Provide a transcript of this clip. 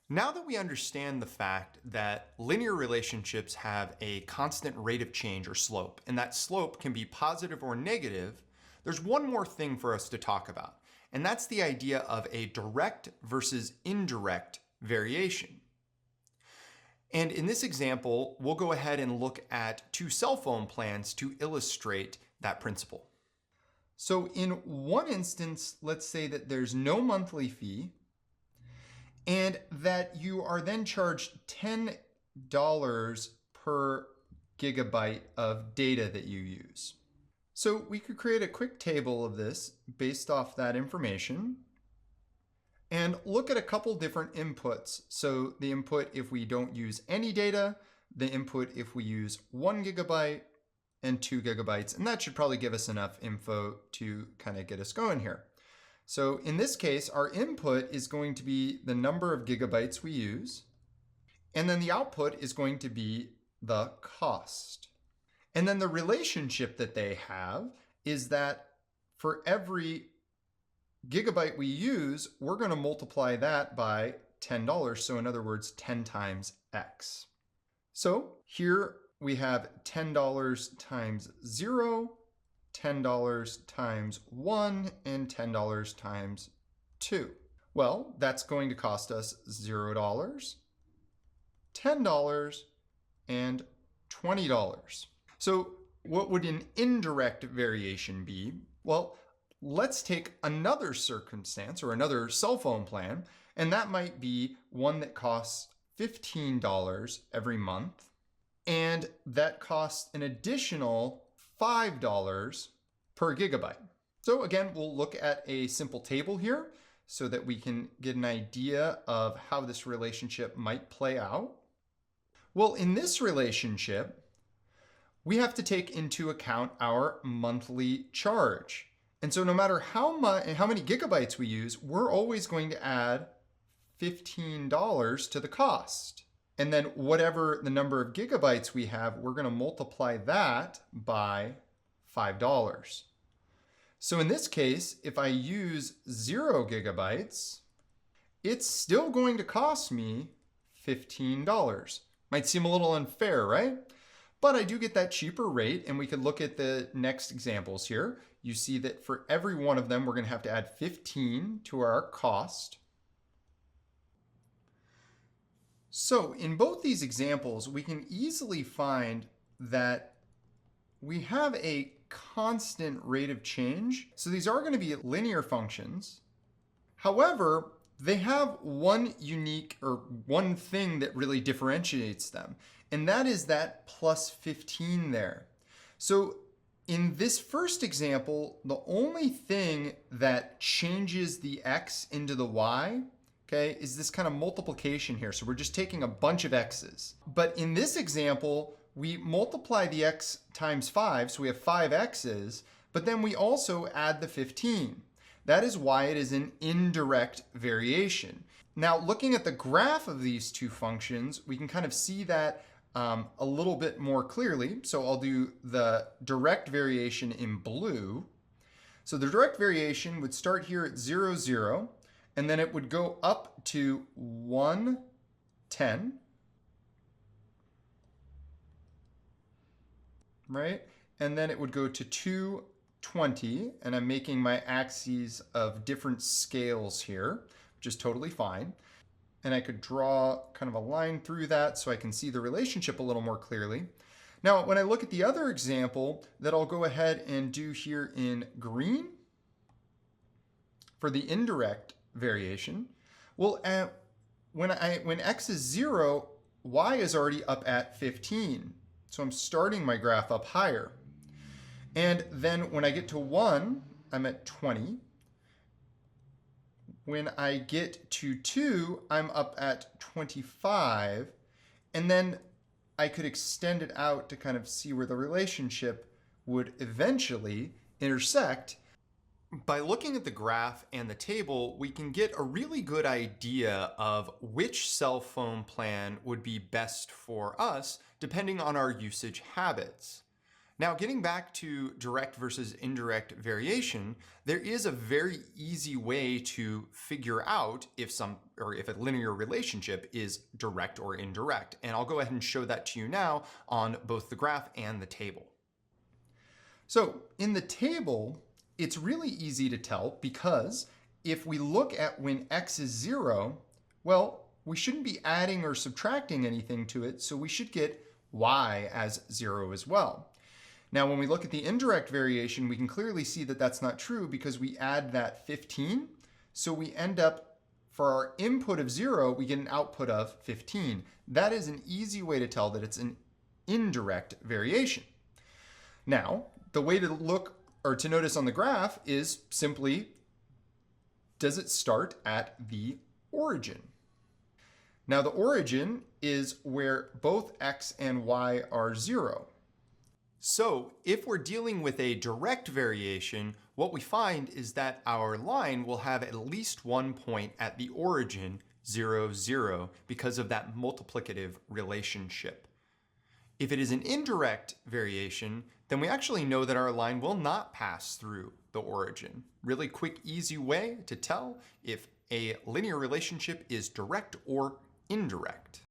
Now that we understand the fact that linear relationships have a constant rate of change or slope, and that slope can be positive or negative, there's one more thing for us to talk about, and that's the idea of a direct versus indirect variation. And in this example, we'll go ahead and look at two cell phone plans to illustrate that principle. So in one instance, let's say that there's no monthly fee, and that you are then charged $10 per gigabyte of data that you use. So we could create a quick table of this based off that information and look at a couple different inputs. So the input if we don't use any data, the input if we use 1 gigabyte and 2 gigabytes, and that should probably give us enough info to kind of get us going here. So in this case, our input is going to be the number of gigabytes we use, and then the output is going to be the cost. And then the relationship that they have is that for every gigabyte we use, we're going to multiply that by $10. So in other words, 10 times X. So here we have $10 times 0, $10 times 1, and $10 times 2. Well, that's going to cost us $0, $10, and $20. So what would an indirect variation be? Well, let's take another circumstance or another cell phone plan, and that might be one that costs $15 every month, and that costs an additional $5 per gigabyte. So again, we'll look at a simple table here so that we can get an idea of how this relationship might play out. Well, in this relationship, we have to take into account our monthly charge. And so no matter how many gigabytes we use, we're always going to add $15 to the cost. And then whatever the number of gigabytes we have, we're going to multiply that by $5. So in this case, if I use 0 gigabytes, it's still going to cost me $15. Might seem a little unfair, right? But I do get that cheaper rate, and we could look at the next examples here. You see that for every one of them, we're going to have to add 15 to our cost. So in both these examples, we can easily find that we have a constant rate of change. So these are going to be linear functions. However, they have one unique or one thing that really differentiates them, and that is that plus 15 there. So in this first example, the only thing that changes the x into the y, okay, is this kind of multiplication here. So we're just taking a bunch of x's. But in this example, we multiply the x times 5, so we have 5 x's, but then we also add the 15. That is why it is an indirect variation. Now, looking at the graph of these two functions, we can kind of see that a little bit more clearly. So I'll do the direct variation in blue. So the direct variation would start here at 0, 0, and then it would go up to 1, 10, right? And then it would go to 2, 20, and I'm making my axes of different scales here, which is totally fine. And I could draw kind of a line through that so I can see the relationship a little more clearly. Now, when I look at the other example that I'll go ahead and do here in green for the indirect variation, well, when x is 0, y is already up at 15. So I'm starting my graph up higher. And then when I get to 1, I'm at 20. When I get to 2, I'm up at 25. And then I could extend it out to kind of see where the relationship would eventually intersect. By looking at the graph and the table, we can get a really good idea of which cell phone plan would be best for us depending on our usage habits. Now, getting back to direct versus indirect variation, there is a very easy way to figure out if if a linear relationship is direct or indirect. And I'll go ahead and show that to you now on both the graph and the table. So in the table, it's really easy to tell because if we look at when x is 0, well, we shouldn't be adding or subtracting anything to it, so we should get y as 0 as well. Now, when we look at the indirect variation, we can clearly see that that's not true because we add that 15. So we end up, for our input of 0, we get an output of 15. That is an easy way to tell that it's an indirect variation. Now, the way to look or to notice on the graph is simply, does it start at the origin? Now, the origin is where both x and y are 0. So if we're dealing with a direct variation, what we find is that our line will have at least one point at the origin, 0, 0, because of that multiplicative relationship. If it is an indirect variation, then we actually know that our line will not pass through the origin. Really quick, easy way to tell if a linear relationship is direct or indirect.